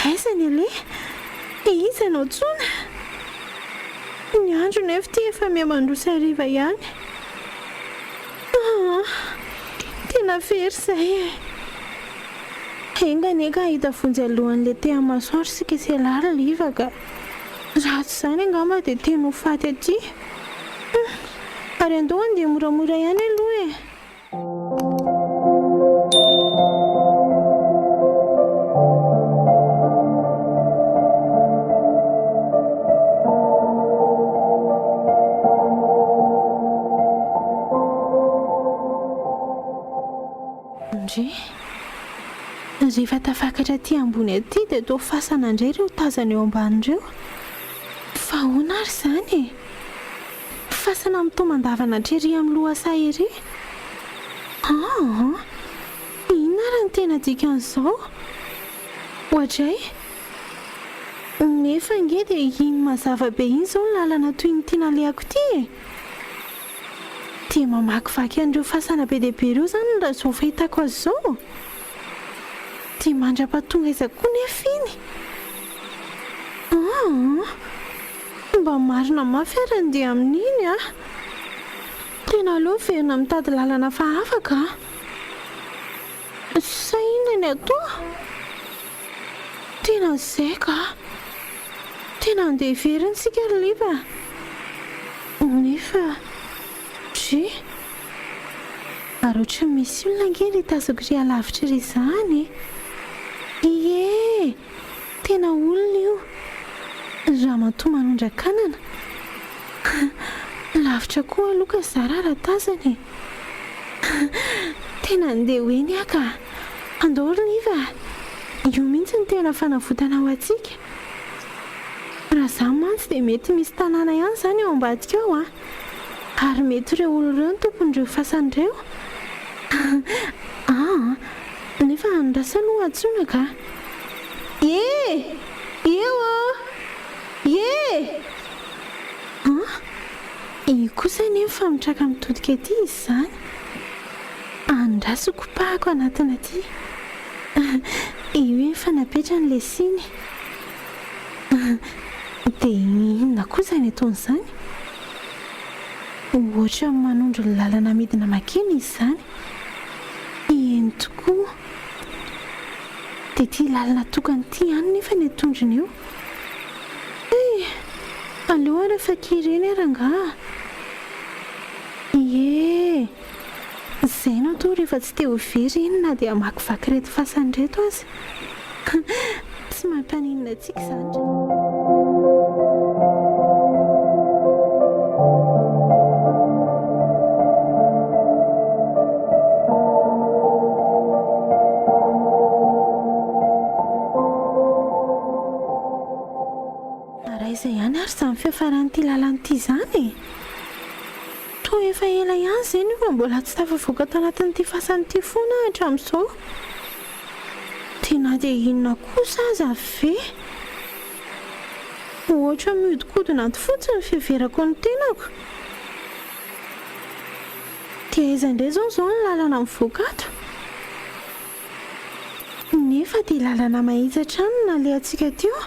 Speaker 4: Aiza ny ale? Iza anao tsona? Ny andro nefa ity efa mihamandrosa hariva ihany. Tena very izay e. Engany ka hita vonjy alohan'ilay te-masoandro sika sy alala liva ka ratsy izany angamba dia tena ho faty aty. Ary andao andeha moramora ihany aloha e. Andry, rehefa tafakatra aty ambony aty dia toa fasana indray ireo tazana eo ambanin'ireo. Fa ahoana ary izany e? Fasana mitomandavana trery amin'ny lohasaha ery. Inona raha ny tena dikan'izao? Ohatray nefa nge dia iny mazava be iny izao ny lalana toy ny tiana alehako ity e. Dia mamakivaky an'ireo fasana be dia be ireo izany raha izao fahitako azy izao. Dia mandra-pahatonga iza koa nefa iny. Mba marina mafy ary andeha amin'iny a. Tena aloha verina mitady lalana hafa ka. Sa inona ny atao? Tena izay ka. Tena andeha verina sika liva. Nefa dry ary ohatry ny misy olona ange ry tazako ry alavitra ry izany. Ie, tena olona io. Raha matoa manondra-kanana. Lavitra koa aloha ka zara raha tazany. Tena andeha hoeny aka. Andao liva. Io mihitsy ny tena fanavotana ho antsika. Raha izany mantsy dia mety misy tanàna ihany izany eo ambadika ao a. Ary mety ireo olona ireo ny tompon'ireo fasan'ireo. Nefa andrasa aloha antsoina ka. Eo io kosa nefa mitraka mitodika aty izy izany. Andraso kopahako anatiny aty. Io efa napetrany ilay siny. Dia inona kosa ny ataon'izany? Ohatra manondro ny lalana midina makeny izy izany. Eny tokoa. Dia ity lalana tokany ity ihany nefa ny atondriny io. Aleo rehefa kireny rangaha. Ie, izay no to rehefa tsy te ho very iny na dia hamakivaky reto fasany reto azy. Tsy mampianinona antsika izany. Izay ihany ary izany fiafaran'ity lalana izany e. Toa efa ela ihany izay io fa mbola tsy tafavoaka tanatin'ity fasan'ity foana hatramin'izao. Tena dia inona kosa aza ve? Ohatra mihodinkodina ato fotsiny ny fiheverako ny tenako. Dia aiza indray izao ny lalana mivoaka ato? Nefa dia lalana mahitsy hatrany no nalehantsika teo.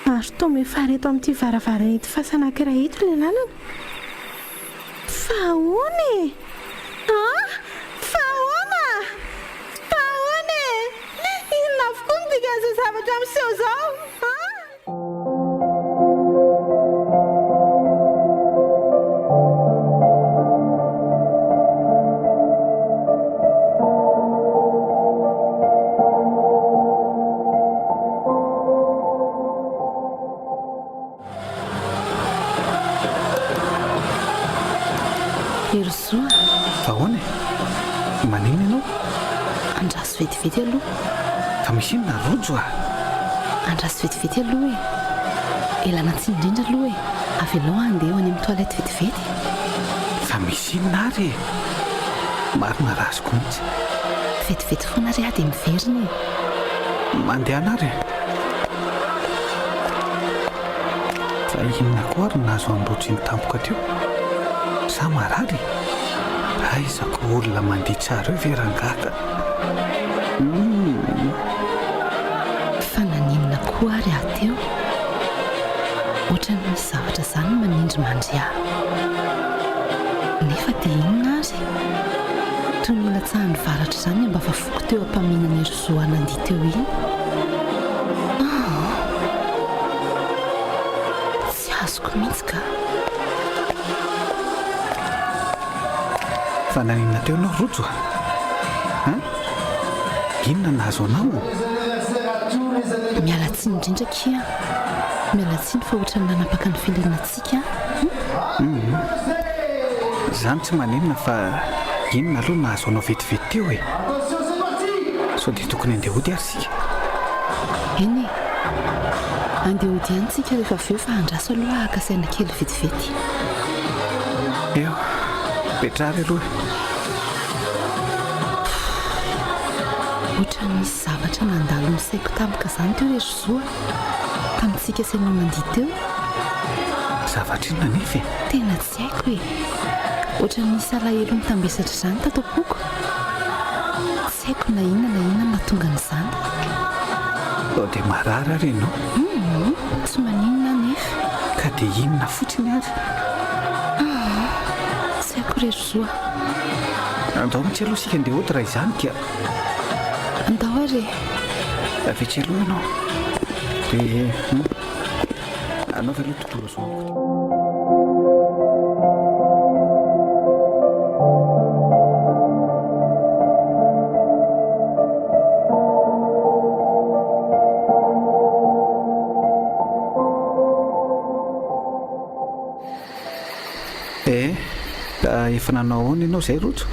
Speaker 4: Ary toa mefa reto amin'ity varavarana ity fasana anankiray ito ilay lalana. Fa ahoana e? Fa ahoana? Inona avokoa ny dikan'izay zavatra amin'izao izao?
Speaker 1: Ery Zoa,
Speaker 2: vahoana manino ianao
Speaker 1: andraso vetivety aloha.
Speaker 2: fa misy inona rojo a
Speaker 1: Andraso vetivety aloha elana tsy indrindra aloha avy aloha andeha ho any amin'ny toilette vetivety.
Speaker 2: fa misy inona ary marina razoko mihitsy
Speaker 1: Vetivety foana ary dia miverina
Speaker 2: mandeha anary fa inona koa ary nahazo anrojo ny tampoka teo sa marary aizako olona mandeha tsara eo verangaka
Speaker 1: fa naninona koa ary aho teo ohatran'ny misy zavatra izany manindry mandry ahy nefa dia inona ary toy ny latsahan'ny varatra izany mba vafoko teo ampaminana ery Zoa nandiha teo iny. Tsy azoko mihitsy ka.
Speaker 2: fa naninona teo ianao rojo a inona nahazo anao
Speaker 1: Miala tsiny indrindra kia miala tsiny fa ohatran'ny nanapaka ny filenantsika.
Speaker 2: izany tsy manenina fa inona aloha nahazo anao vetivety teo sao dia tokony andeha hody ary sika
Speaker 1: Eny andeha hody ihany tsika rehefa avy eo fa andraso aloha akasaina kely vetivety.
Speaker 2: eo petrary aloha
Speaker 1: Ohatran'ny misy zavatra nandalo misaiko tampoka izany teo ery Zoa tamintsika sainao mandiha teo.
Speaker 2: zavatra inona nefa
Speaker 1: Tena tsy haiko ohatran'ny misy alahelo mitambesatra izany tato am-poko. Tsy haiko na inona nahatonga an'izany.
Speaker 2: ao dia marary ary ianao
Speaker 1: Tsy maninona nefa.
Speaker 2: ka dia inona fotsiny ary
Speaker 1: Tsy haiko rery Zoa.
Speaker 2: andao mitsy aloha sika andeha hody raha izany ka
Speaker 1: Andao ary
Speaker 2: avetsy aloha ianao dia anaovy aloha tontolo zao amiko da efa nanao ahoana ianao izay rojo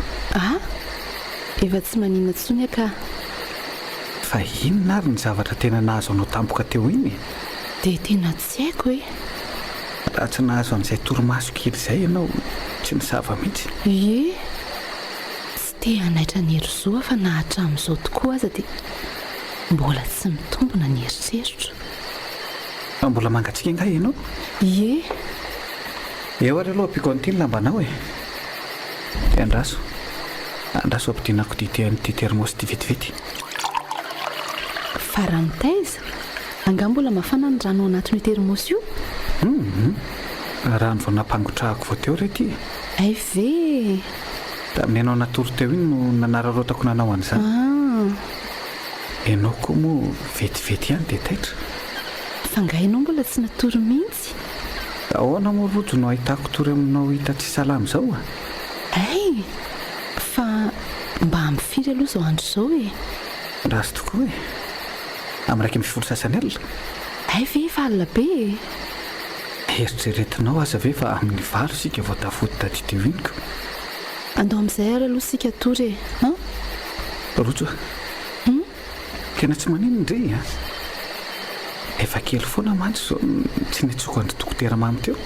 Speaker 1: efa tsy maninona tsony ka.
Speaker 2: fa inona ary ny zavatra tena nahazo anao tampoka teo iny
Speaker 1: Dia tena tsy haiko
Speaker 2: raha tsy nahazo an'izay torimaso kely izay ianao tsy nisava mihitsy
Speaker 1: tsy te hanaitra ny ery Zoa fa nahatramin'izao tokoa aza dia mbola tsy mitombona ny eritreritro.
Speaker 2: fa mbola mangatsika angahy ianao eo ary aloha ampiko an'ity ny lambanao dia andraso ampidinako dity termosy ty vetivety
Speaker 1: Farantaiza anga mbola mafana ny rano ao anatin'io termosy io.
Speaker 2: rano vao nampangotrahako vao teo rety
Speaker 1: Ay ve
Speaker 2: da amin'ny ianao natoro teo iny no nanararotako nanao an'izany ianao koa moa vetivety ihany dia taitra
Speaker 1: fa ngainao mbola tsy natory mihitsy.
Speaker 2: ahoana moa rojo no ahitako tory aminao hita tsy salama izao
Speaker 1: fa mba ampifiry aloha izao andro izao
Speaker 2: raha sy tokoa amin'iraiky amin'ny folo sasany alina
Speaker 1: ve fa alina be
Speaker 2: eritreretinao aza ve fa amin'ny valo sika vao tafody taty teo iny ka
Speaker 1: andao amin'izay ary aloha sika tory
Speaker 2: rojo tena tsy manino indray efa kely foana mantsy zao tsy nitsoko andry dokotera mamy teo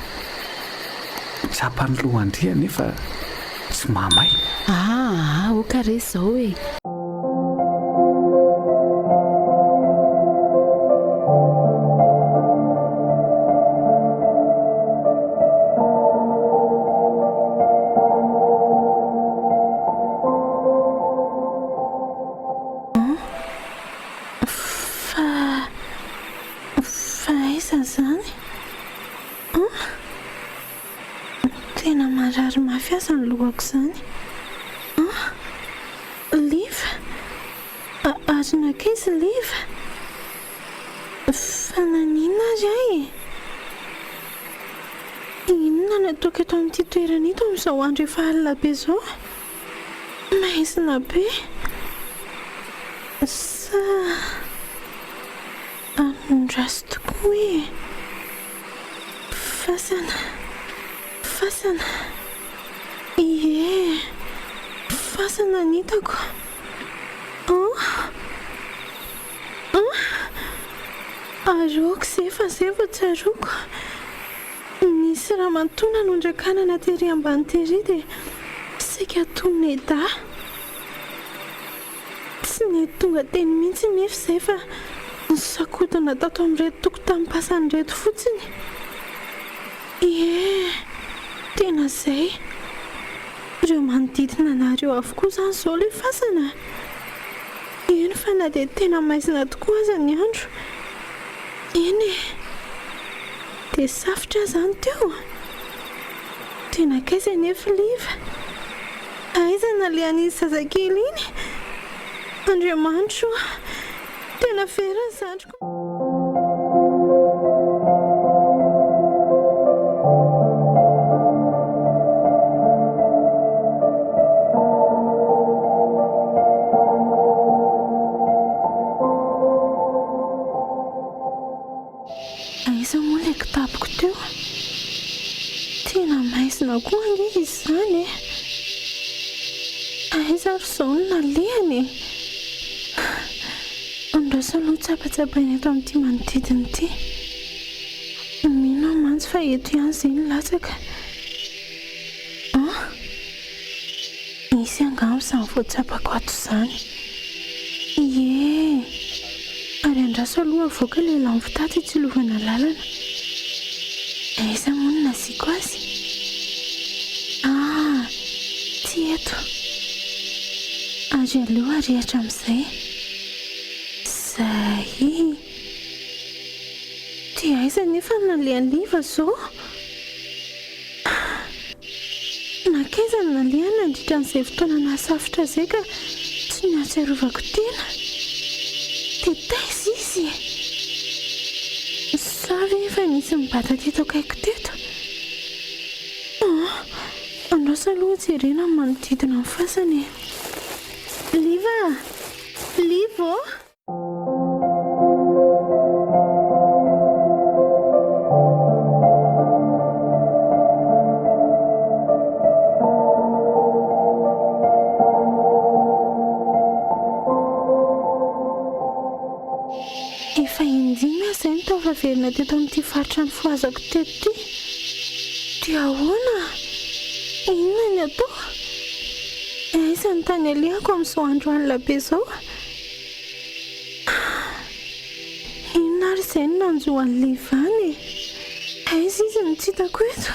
Speaker 2: tsapany loha andria nefa tsy mahamay
Speaker 1: oka re izao
Speaker 4: fa aiza zany tena marary mafy aza ny lohako izany liva ary nakaizy liva fa naninona azy inona natoka eto amin'ity toerana ito amin'izao andro efa alina be izao maizina be sa andraso tokoa fasana fasana nitako. Aroko zefa tsaroko. Nisy raha mantona nondrakanana tery ambany tery dia saika tonona eda. Tsy nety tonga teny mihitsy nefa izay fa nisakodina tato amin'ireto tokotanim-pasanyreto fotsiny. Tena izay. Ireo manodidina anareo avokoa izany izao ilay fasana. Eny fa na dia tena maizina tokoa aza ny andro. Eny dia safotra izany teo. Tena kaiza nefa liva. Aiza nalehan'izy zazakely iny. Andriamanitro, tena vera ny zandriko. Aiza moa ilay kitapoko teo? Tena maizina koa ange izy izany. Aiza ry izao no nalehany? Andraso aloha tsapatsapaina eto amin'ity manodidina ity. Mino mantsy fa eto ihany izay ny latsaka. Misy angamba izany voatsapako ato izany. Ary andraso aloha avoaka ilay lamo fitaty tsilovana lalana. Aiza moa no nasiako azy? Ty eto. Ary aleo arehatra amin'izay. Zay. Ty aiza nefa nalehan'ny liva izao? Nakaiza ny nalehany nandritra an'izay fotoana nahasafotra izay ka tsy nahatsiarovako tena. Taiza izy? Savy efa nisy mibata teto akaiko teto. Andraso aloha jerena ny manodidina ny fasany. Liva! Liva! Efa indina izay ny taovaverina teto amin'ity faritra ny foazako teto ty. Ty ahoana? Inona ny atao? Aiza ny tany alehako amin'izao andro alina be izao? Inona ary izay no nanjohan'ny livany? Aiza izy no tsy hitako eto?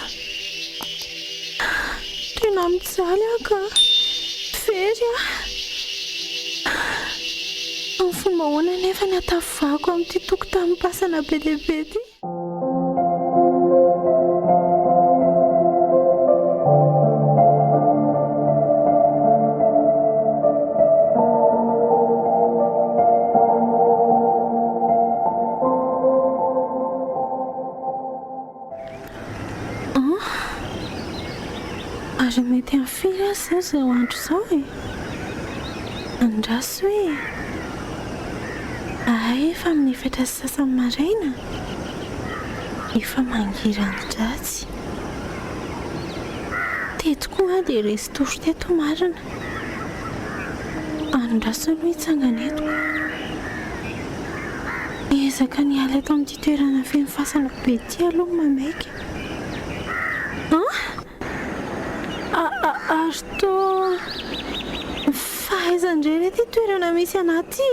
Speaker 4: Tena mijaly ka. Very Amin'ny fomba ahoana nefa ny atavako amin'ity tokotanim-pasana be dia be ity? Ary mety amin'ny firy azy izao andro izao e. Andraso hoe efa amin'ny efatra sy sasany maraina. Efa mangira ny dratsy. Teto koa dia resy toro teto marina. Andraso aloha hitsangana eto. Ezaka ny ala eto amin'ity toerana feno fasana be ity aloha mamaika. Ary toa fahaizandreny ity toerana misy anaty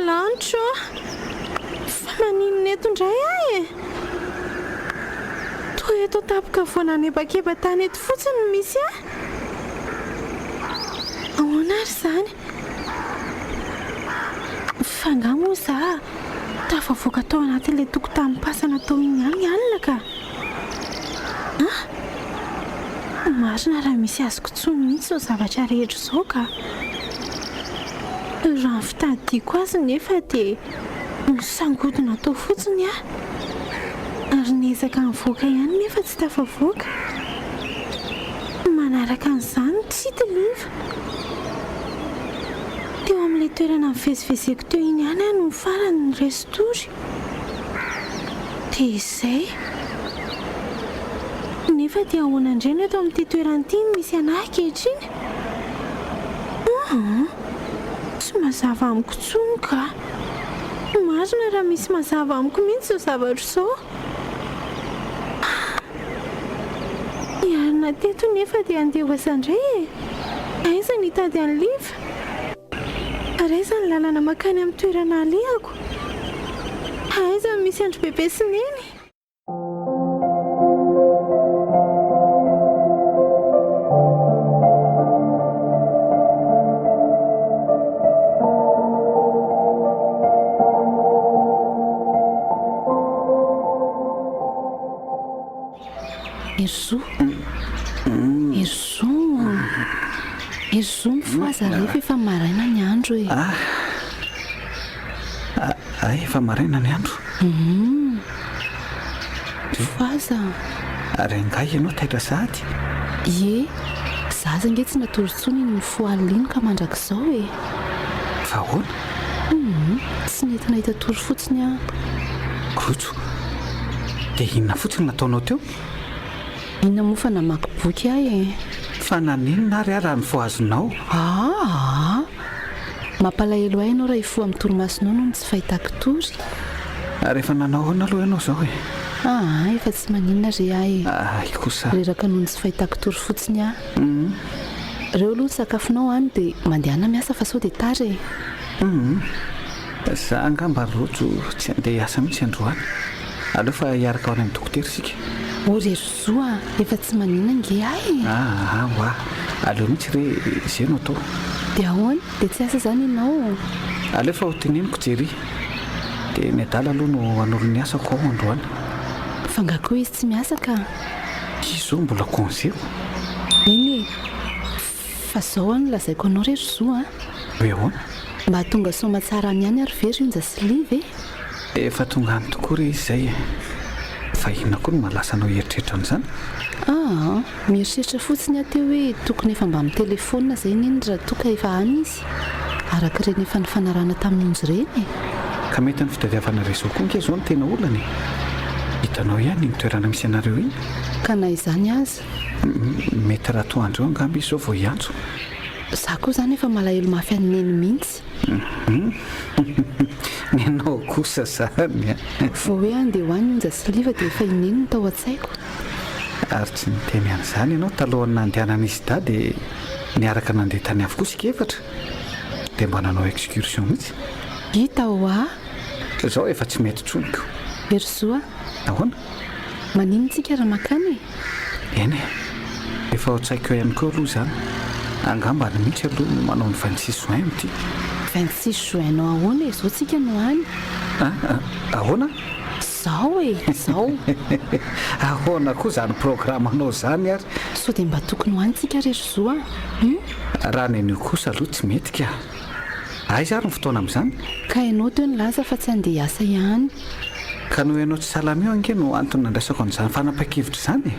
Speaker 4: lanitro. Fa maninona eto indray ahy toa eto tapaka voananebakeba tany eto fotsiny misy ahoana ary izany? Fanga moa za tafavoaka tao anatin'ilay tokotanim-pasana tao iny ihany alina ka. Marina raha misy azoko tsony mihitsy izao zavatra rehetra izao ka. Raha ny fitadiako azy nefa dia misangodina tao fotsiny ary niezaka nivoaka ihany nefa tsy tafavoaka. Manaraka an'izany tsy hita liva. Teo amin'ilay toerana mivezivezeko teo iny ihany no farany ny restory. Dia izay nefa dia ahoana indray no eto amin'ity toerana ity misy anahy kehitriny. Tsy mazava amiko intsony ka. Marina raha misy mazava amiko mihitsy izao zavatra izao. Iarina teto nefa dia andeha ho aza indray e. Aiza ny hitady any liva? Araiza ny lalana makany amin'ny toerana alehako? Aiza misy andro bebe sy neny?
Speaker 1: Ezo mifoaza rehefa efa maraina ny andro e.
Speaker 2: Efa maraina ny andro.
Speaker 1: Mifoaza.
Speaker 2: Ary angah ianao taitra sahady?
Speaker 1: Ie, zaza nge tsy natory intsony ny foalina ka mandrakizao e.
Speaker 2: Fa ahoana?
Speaker 1: Tsy nentina hita tory fotsiny a.
Speaker 2: Grotso, dia inona fotsiny nataonao teo?
Speaker 1: Inona moa fa namaky boky ahy e.
Speaker 2: Fa naninona ary raha ny foazonao?
Speaker 1: Mampalahelo ahy ianao raha hifoha amin'ny torimasonao no tsy fahitako tory.
Speaker 2: Rehefa nanao ahoana aloha ianao izao e?
Speaker 1: Efa tsy maninona re ahy.
Speaker 2: Kosa.
Speaker 1: Reraka noho ny tsy fahitako tory fotsiny ahy. Reo aloha sakafonao any dia mandehana miasa fa sao dia tara e.
Speaker 2: Za angamba rojo tsy andeha hiasa mihitsy androany. Aleo fa hiaraka ao any amin'ny dokotera isika.
Speaker 1: Rerozoa, efa tsy maninona nge ahy.
Speaker 2: Oa, aleo mihitsy re izay no atao.
Speaker 1: Dia ahoana? Dia tsy asa izany ianao?
Speaker 2: Aleo fa ho teneniko jery. Dia ny adala aloha no hanolo ny asako ao androany.
Speaker 1: Fa ngako izy tsy miasa ka?
Speaker 2: Izao mbola congé.
Speaker 1: Eny e, fa zao no lazaiko anao rerozoa.
Speaker 2: Hoe ahoana?
Speaker 1: Mba tonga soma tsara ihany ary very onja sy liva e.
Speaker 2: Efa tonga any tokoa re izay e. Fa inona koa no malasa anao heritreritra an'izany?
Speaker 1: Mieritreritra fotsiny aho teo hoe tokony efa mba amin'ny telefona izay neny raha toka efa any izy. Araka ireny efa nifanarana tamin'onjy ireny.
Speaker 2: Ka mety ny fitadiavana rezao koa nke izao no tena olana e. Hitanao ihany ny toerana misy anareo iny.
Speaker 1: Ka na izany aza.
Speaker 2: Mety raha toandreo angamba izy izao vao hiantso.
Speaker 1: Za koa izany efa malahelo mafy any neny mihitsy.
Speaker 2: Nenao kosa zany.
Speaker 1: Vao hoe andeha ho any onja sy liva dia efa ineny no tao an-tsaiko.
Speaker 2: Ary tsy niteny an'izany ianao talohan'ny nandehanan'izy da dia niaraka nandeha tany avokoa isika efatra. Dia mba nanao excursion mihitsy.
Speaker 1: Hita ho
Speaker 2: Izao efa tsy mety tsoniko.
Speaker 1: Erozoa.
Speaker 2: Ahoana?
Speaker 1: Maninontsika raha makany e?
Speaker 2: Eny e, efa ho-tsaiko ihany koa aloha izany. Angamba ny mihitsy aloha no manao ny 26 juin amin'ity.
Speaker 1: 26 juin nao ahoana e, izao tsika no any.
Speaker 2: Ahoana?
Speaker 1: Izao e, izao.
Speaker 2: Ahoana koa izany programanao izany ary?
Speaker 1: Sao dia mba tokony ho anytsika rerozoa.
Speaker 2: Raha nenio kosa aloha tsy mety ka. Aiza ary ny fotoana amin'izany?
Speaker 1: Ka ianao teo nilaza fa tsy andeha hiasa ihany.
Speaker 2: Ka noho ianao tsy salamio ange no antony nandraisako an'izany fanapa-kevitra izany e.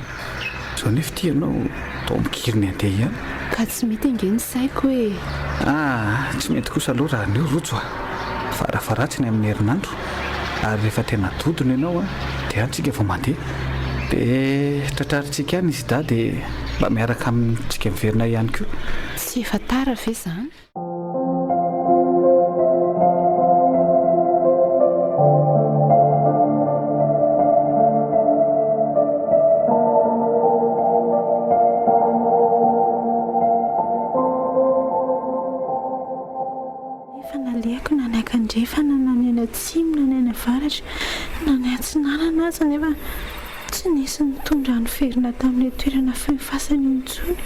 Speaker 2: Izao nefa ity ianao tao mikiriny andeha ihany.
Speaker 1: Ka tsy mety ange ny saiko e.
Speaker 2: Tsy mety kosa aloha raha nio rojo a. Farafaratsiny amin'ny herinandro. Ary rehefa tena dodona ianao dia antsika vao mandeha. Dia tratrarintsika ihany izy da dia mba miaraka amintsika miverina ihany koa.
Speaker 1: Tsy efa tara ve izany?
Speaker 4: Rehefa nanany any atsimo nanany avaratra nanay atsinanana aza nefa tsy nisy nitondra ny ferina tamin'ilay toerana fifasany intsony.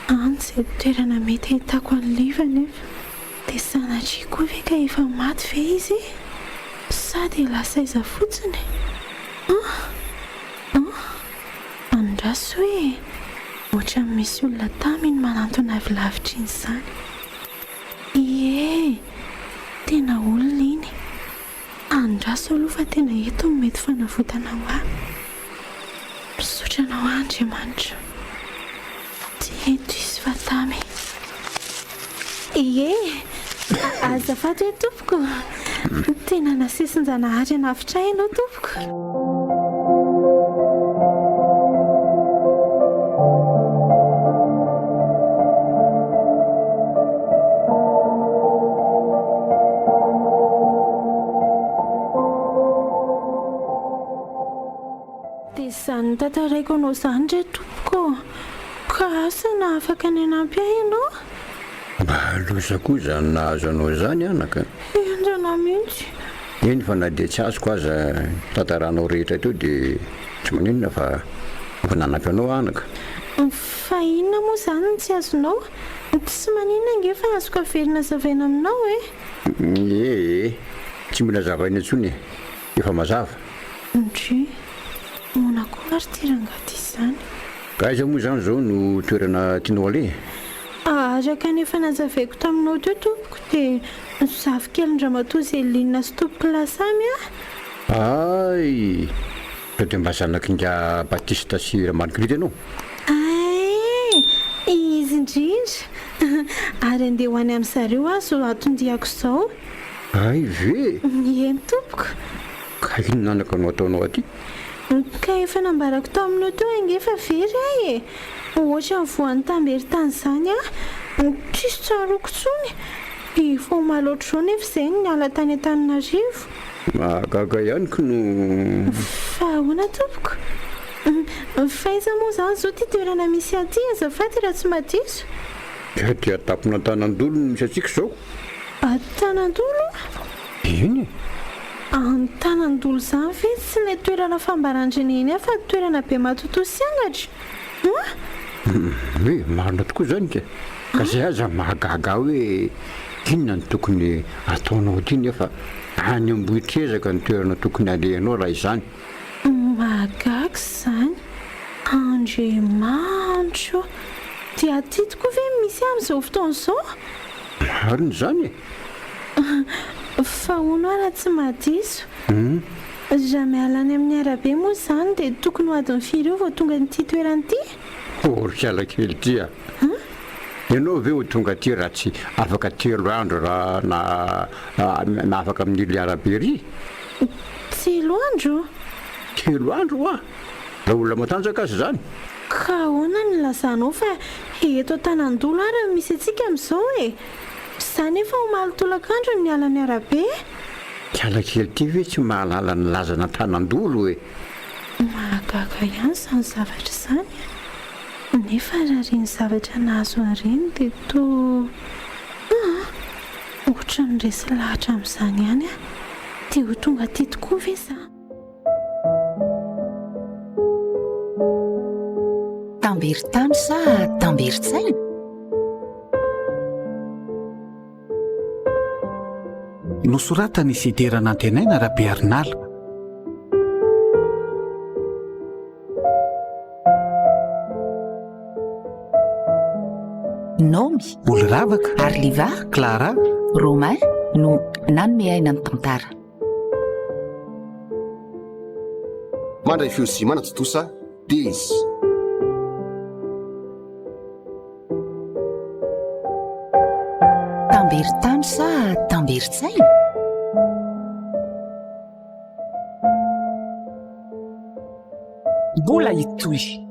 Speaker 4: Izay toerana mety ahitako any liva nefa dia sanatria koa ve ka efa maty ve izy sa dia lasa iza fotsiny? Andraso hoe ohatra misy olona taminy manantona avilavitra iny izany. Ie, tena olona iny. Andraso aloha fa tena eto no mety fanavotana ho ahy. Misaotra anao Andriamanitra. Tsy eto izy fa tamy. Ie, azafady hoe tompoko. Tena nasesin-janahary hanavitra ianao tompoko. izany tantaraiko anao izany re tompoko ka asana afaka ny anampy ahy ianao
Speaker 5: mba losa koa zany nahazo anao zany anaka
Speaker 4: endrana mihitsy
Speaker 5: eny fa na dia tsy azoko aza tantaranao rehetra teo dia tsy maninona fa mba nanampy anao anaka
Speaker 4: fa inona moa zany ny tsy azonao tsy maninona nge fa azoko averina zavaina aminao
Speaker 5: e tsy mila zavaina intsony efa mazava
Speaker 4: Andry mona koa ary tirangaty izany
Speaker 5: ka aiza moa zany zao no toerana tianao ale
Speaker 4: araka nefa nazavaiko taminao teo tompoko dia zavy kelindramatoa zay linina sy tvplus samy
Speaker 5: ay sao dia mba zanakinga batista sy ramanikirity ianao
Speaker 4: izy indrindra ary andeha ho any amin'ny zareo azo atondiako izao
Speaker 5: ay ve
Speaker 4: eny tompoko
Speaker 5: ka ino nanaka no ataonao aty
Speaker 4: ka efa nambarako tao aminao teo angefa very ahy ohatra ny voan'ny tamberitany izany tsisy tsaroko tsony efa maloatra zao nefa izay ny ala tany an-taninarivo
Speaker 5: mahagaga ihanyko no
Speaker 4: fa ahoana tompoko faiza moa zany zao ty toerana misy aty azafady raha tsy madiso
Speaker 5: ka dia tapona tanandolo no misy atsika izao
Speaker 4: tanandolo
Speaker 5: iny
Speaker 4: tanandolo zany ve tsy ilay toerana fambarandrina eny fa toerana be matoto sy angatra
Speaker 5: hoe marina tokoa zany ka ka zay aza mahagaga hoe inona ny tokony ataonao ty nefa any ambohitrezaka ny toerana tokony alehanao raha izany
Speaker 4: mahagaga zany andriamanitro dia aty tokoa ve misy amin'izao fotoana izao
Speaker 5: marina zany
Speaker 4: fa hono aho raha tsy madiso raha miala any amin'ny arabe moa zany dia tokony ho adiny firy eo vao tonga nyity toerany ity
Speaker 5: orikala kely tya ianao ve ho tonga ty raha tsy afaka 3 andro raha na afaka amin'ily arabe ry
Speaker 4: 3 andro
Speaker 5: 3 andro oa raha olona matanjaka azy zany
Speaker 4: ka ahoana ny lazanao fa eto tanandolo ary misy atsika amin'izao izany efa ho malotolakandro ny alany arabe
Speaker 5: kiala kely ty ve tsy mahalala ny lazana tanandolo
Speaker 4: mahagaga ihany izany zavatra izany nefa raha reny zavatra nahazo areny dia to ohatra ny resy lahatra amin'izany ihany dia ho tonga ty tokoa ve za
Speaker 6: Tamberitany sa tamberitsaina?
Speaker 2: Nosoratany fiderana antenaina rahabearinala.
Speaker 6: Nomy
Speaker 2: Oloravaka
Speaker 6: Arliva
Speaker 2: Clara
Speaker 6: Romain no nanome aina ny tantara.
Speaker 3: Mandray fiozimana totosa dizy.
Speaker 6: Tamberitany sa tamberitsaina? Mbola itoy.